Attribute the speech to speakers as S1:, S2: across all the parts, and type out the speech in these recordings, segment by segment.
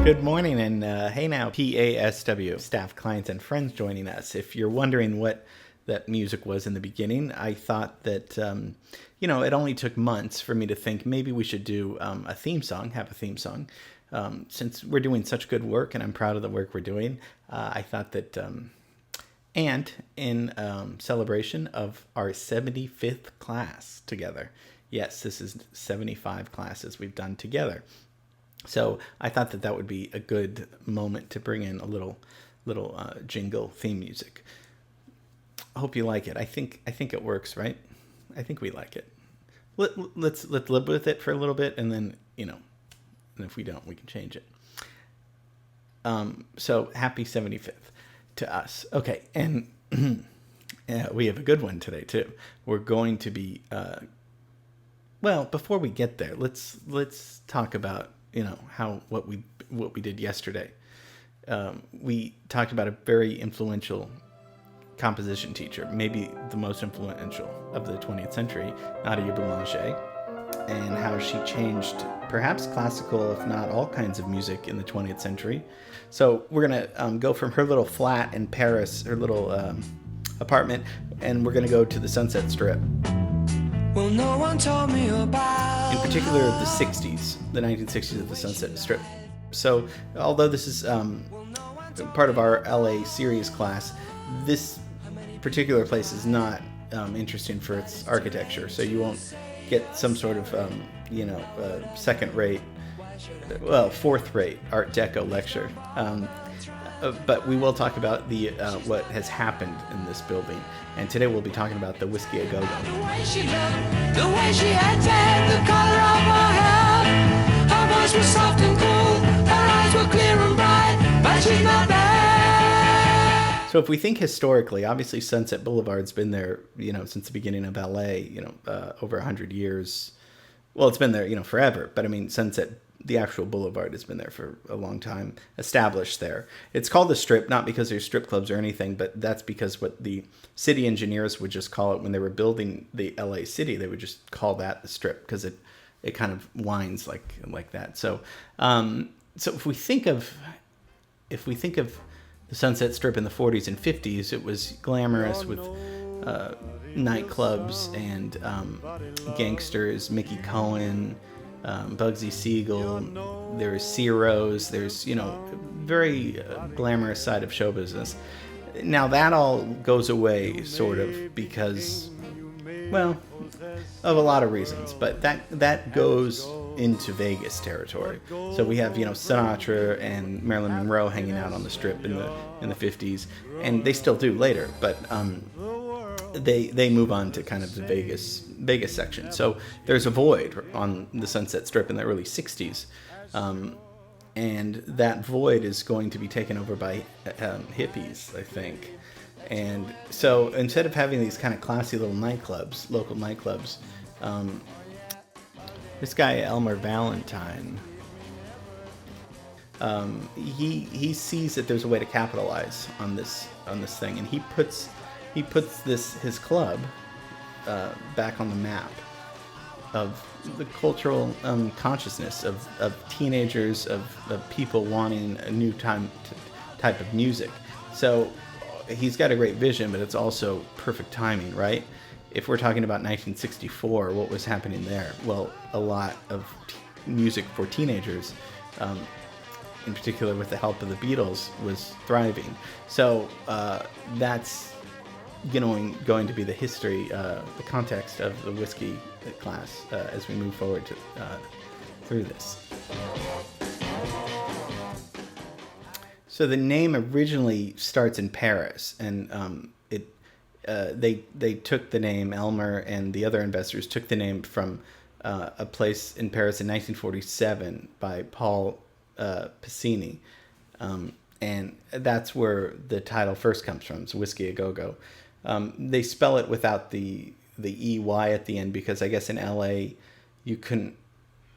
S1: Good morning, and hey now, PASW, staff, clients, and friends joining us. If you're wondering what that music was in the beginning, I thought that, it only took months for me to think maybe we should do a theme song, have a theme song. Since we're doing such good work, and I'm proud of the work we're doing, I thought that, and in celebration of our 75th class together. Yes, this is 75 classes we've done together. So I thought that that would be a good moment to bring in a little jingle theme music. I hope you like it. I think it works, right? I think we like it. Let's live with it for a little bit, and then and if we don't, we can change it. So happy 75th to us. Okay, and we have a good one today too. We're going to be well, before we get there, let's talk about what we did yesterday. We talked about a very influential composition teacher, maybe the most influential of the 20th century, Nadia Boulanger, and how she changed perhaps classical, if not all kinds of music in the 20th century. So we're gonna go from her little flat in Paris, her little apartment, and we're gonna go to the Sunset Strip. Well, no one told me about in particular the 60s, the 1960s of the Sunset Strip. So although this is part of our LA series class, this particular place is not interesting for its architecture. So you won't get some sort of second-rate, fourth-rate Art Deco lecture. But we will talk about the what has happened in this building, and today we'll be talking about the Whisky a Go-Go.
S2: The way she looked, the way she acted, the color of her hair, her voice was soft and cool, her eyes were clear and bright, but she's not there.
S1: So if we think historically, obviously Sunset Boulevard's been there, since the beginning of LA, over 100 years. Well, it's been there, forever. But I mean, the actual boulevard has been there for a long time, established there. It's called the Strip, not because there's strip clubs or anything, but that's because what the city engineers would just call it when they were building the LA city. They would just call that the Strip because it kind of winds like that. So so if we think of the Sunset Strip in the 40s and 50s, it was glamorous with nightclubs and gangsters, Mickey Cohen, Bugsy Siegel, there's Ciro's, there's, very glamorous side of show business. Now that all goes away sort of because, well, of a lot of reasons, but that goes into Vegas territory. So we have, Sinatra and Marilyn Monroe hanging out on the Strip in the 50s, and they still do later, but they move on to kind of the Vegas section. So there's a void on the Sunset Strip in the early 60s. And that void is going to be taken over by hippies, I think. And so instead of having these kind of classy little nightclubs, local nightclubs, this guy Elmer Valentine, he sees that there's a way to capitalize on this thing, and he puts his club back on the map of the cultural consciousness of teenagers, of people wanting a new type of music. So he's got a great vision, but it's also perfect timing, right? If we're talking about 1964, what was happening there? Well, a lot of music for teenagers, in particular with the help of the Beatles, was thriving. So that's going to be the history, the context of the Whisky class as we move forward through this. So the name originally starts in Paris, and they took the name, Elmer and the other investors took the name from a place in Paris in 1947 by Paul Piscini, and that's where the title first comes from. It's Whisky a Go-Go. They spell it without the EY at the end because I guess in LA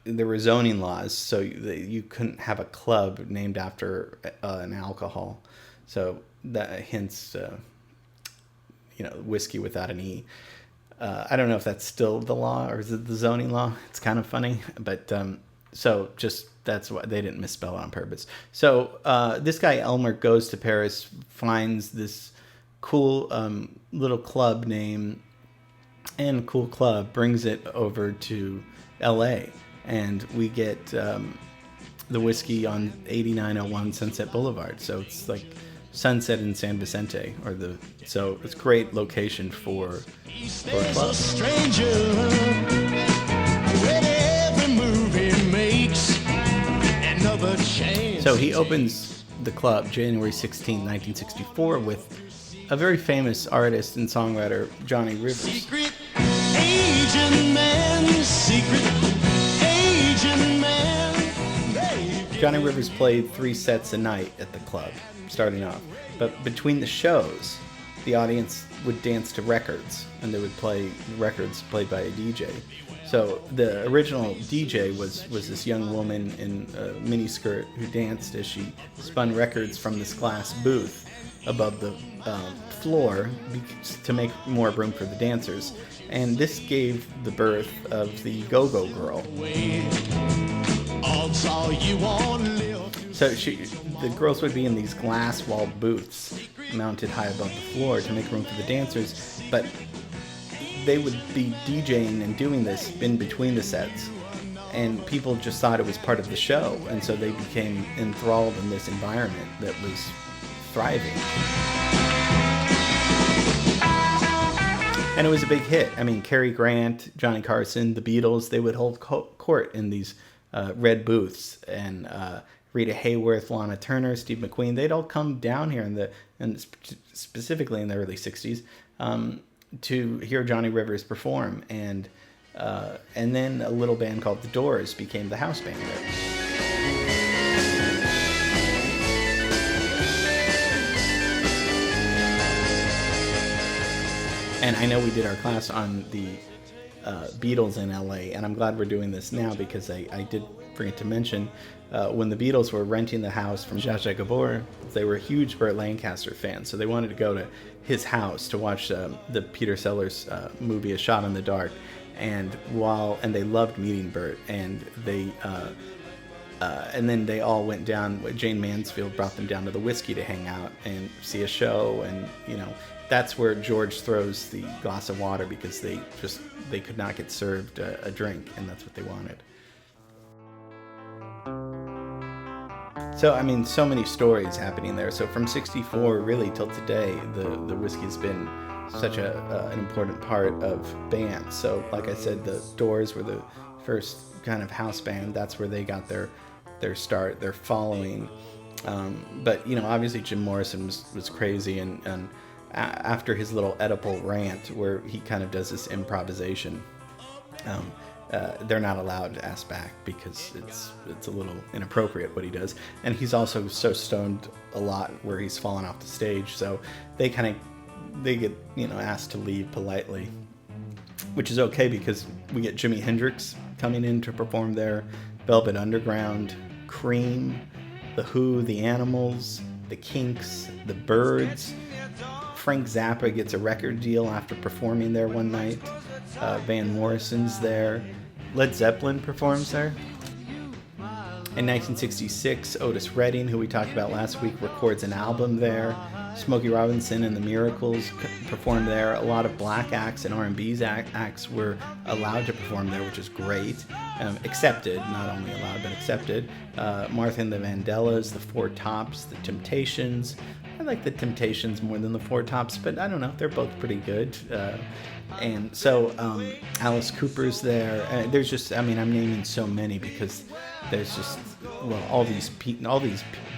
S1: there were zoning laws, so you couldn't have a club named after an alcohol. So that hence, whiskey without an E. I don't know if that's still the law or is it the zoning law. It's kind of funny, but So just that's why they didn't misspell it on purpose. So this guy Elmer goes to Paris, finds this cool little club name and cool club, brings it over to L.A. and we get the Whisky on 8901 Sunset Boulevard. So it's like Sunset in San Vicente, so it's a great location for a club. So he opens the club January 16, 1964 with a very famous artist and songwriter, Johnny Rivers.
S2: Secret agent man, secret agent man.
S1: Johnny Rivers played 3 sets a night at the club, starting off. But between the shows, the audience would dance to records, and they would play records played by a DJ. So the original DJ was this young woman in a miniskirt who danced as she spun records from this glass booth above the floor to make more room for the dancers. And this gave the birth of the Go-Go Girl. So the girls would be in these glass-walled booths mounted high above the floor to make room for the dancers, but they would be DJing and doing this in between the sets, and people just thought it was part of the show, and so they became enthralled in this environment that was thriving. And it was a big hit. I mean, Cary Grant, Johnny Carson, the Beatles, they would hold court in these red booths, and Rita Hayworth, Lana Turner, Steve McQueen, they'd all come down here specifically in the early 60s to hear Johnny Rivers perform, and then a little band called The Doors became the house band there. And I know we did our class on the Beatles in LA, and I'm glad we're doing this now because I did forget to mention when the Beatles were renting the house from Zsa Zsa Gabor, they were huge Burt Lancaster fans, so they wanted to go to his house to watch the Peter Sellers movie A Shot in the Dark, and they loved meeting Burt, and then they all went down. Jane Mansfield brought them down to the Whisky to hang out and see a show, and that's where George throws the glass of water because they could not get served a drink, and that's what they wanted. So, I mean, so many stories happening there. So from 64 really till today, the Whisky's been such an important part of bands. So, like I said, the Doors were the first kind of house band. That's where they got their start, their following. But, obviously Jim Morrison was crazy, and after his little Oedipal rant where he kind of does this improvisation, they're not allowed to ask back because it's a little inappropriate what he does, and he's also so stoned a lot where he's fallen off the stage, so they get asked to leave politely, which is okay because we get Jimi Hendrix coming in to perform there, Velvet Underground, Cream, The Who, The Animals, The Kinks, The Byrds. Frank Zappa gets a record deal after performing there one night. Van Morrison's there. Led Zeppelin performs there. In 1966, Otis Redding, who we talked about last week, records an album there. Smokey Robinson and the Miracles performed there. A lot of black acts and R&B acts were allowed to perform there, which is great. Accepted, not only allowed, but accepted. Martha and the Vandellas, the Four Tops, the Temptations. I like the Temptations more than the Four Tops, but I don't know, they're both pretty good. And so Alice Cooper's there. There's just, I'm naming so many because there's just, all these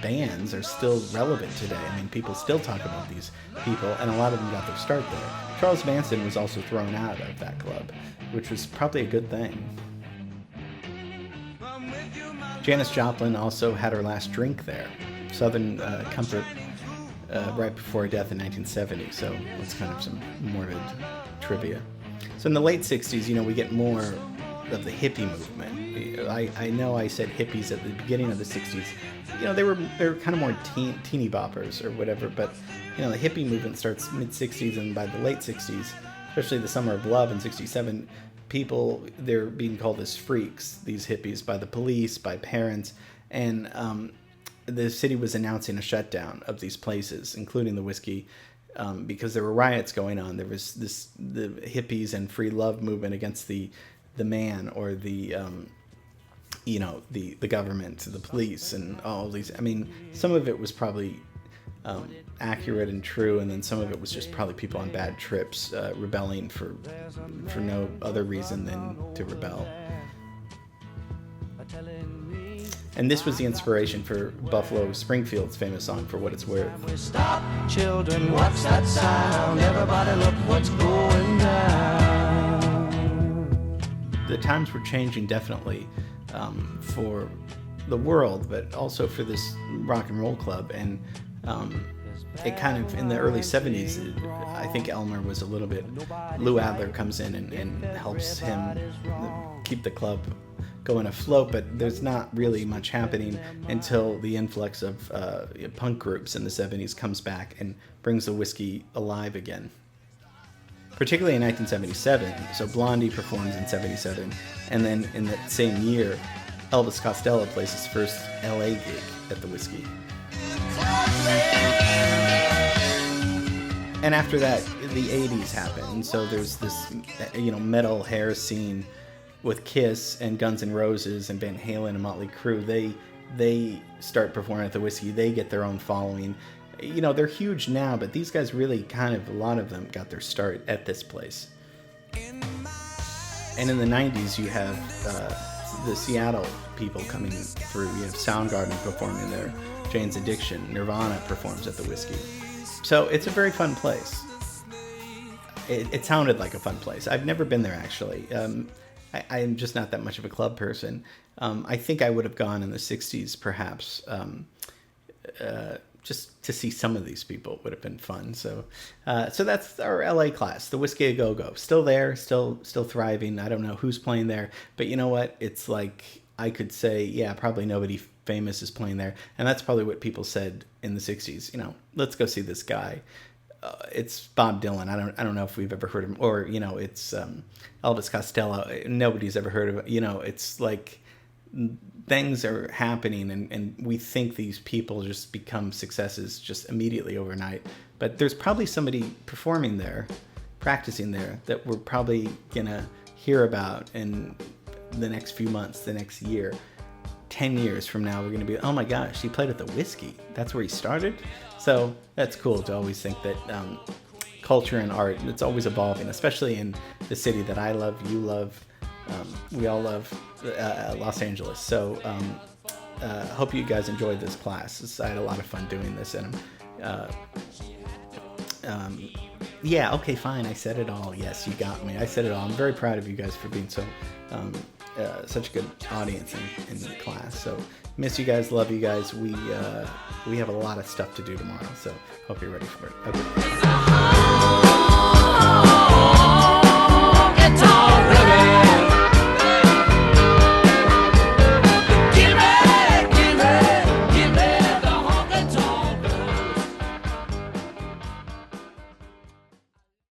S1: bands are still relevant today. People still talk about these people, and a lot of them got their start there. Charles Manson was also thrown out of that club, which was probably a good thing. Janis Joplin also had her last drink there. Southern Comfort right before her death in 1970, so that's kind of some morbid trivia. So in the late 60s, we get more of the hippie movement. I know I said hippies at the beginning of the 60s. They were kind of more teeny boppers or whatever, but the hippie movement starts mid 60s, and by the late 60s, especially the Summer of Love in 67, people, they're being called as freaks, these hippies, by the police, by parents, and the city was announcing a shutdown of these places, including the Whisky, because there were riots going on. There was the hippies and free love movement against the man, or the the government, the police, and all these. I mean, some of it was probably accurate and true, and then some of it was just probably people on bad trips rebelling for no other reason than to rebel. And this was the inspiration for Buffalo Springfield's famous song "For What It's Worth."
S2: Stop, children, what's that sound? Everybody look what's going down.
S1: The times were changing definitely for the world, but also for this rock and roll club. And it kind of, in the early 70s, I think Elmer was a little bit, Lou Adler comes in and helps him keep the club going afloat, but there's not really much happening until the influx of punk groups in the 70s comes back and brings the Whisky alive again. Particularly in 1977, so Blondie performs in 77, and then in that same year, Elvis Costello plays his first LA gig at the Whisky. And after that, the 80s happen, and so there's this, metal hair scene with Kiss and Guns N' Roses and Van Halen and Motley Crue. They start performing at the Whisky. They get their own following. They're huge now, but these guys really a lot of them got their start at this place. And in the 90s, you have the Seattle people coming through. You have Soundgarden performing there, Jane's Addiction, Nirvana performs at the Whisky. So it's a very fun place. It sounded like a fun place. I've never been there, actually. I'm just not that much of a club person. I think I would have gone in the 60s, perhaps. Just to see some of these people would have been fun. So that's our LA class, the Whisky A Go-Go. Still there, still thriving. I don't know who's playing there, but you know what? It's like, I could say, yeah, probably nobody famous is playing there. And that's probably what people said in the 60s. Let's go see this guy. It's Bob Dylan. I don't know if we've ever heard of him, or it's Elvis Costello. Nobody's ever heard of it. It's like things are happening, and we think these people just become successes just immediately overnight. But there's probably somebody performing there, practicing there, that we're probably gonna hear about in the next few months, the next year. 10 years from now, we're going to be, oh my gosh, he played at the Whisky. That's where he started. So that's cool to always think that culture and art, it's always evolving, especially in the city that I love, you love, we all love, Los Angeles. So hope you guys enjoyed this class. I had a lot of fun doing this. And yeah, okay, fine. I said it all. Yes, you got me. I said it all. I'm very proud of you guys for being so such a good audience in the class. So miss you guys, love you guys. We have a lot of stuff to do tomorrow, so hope you're ready for it. Okay.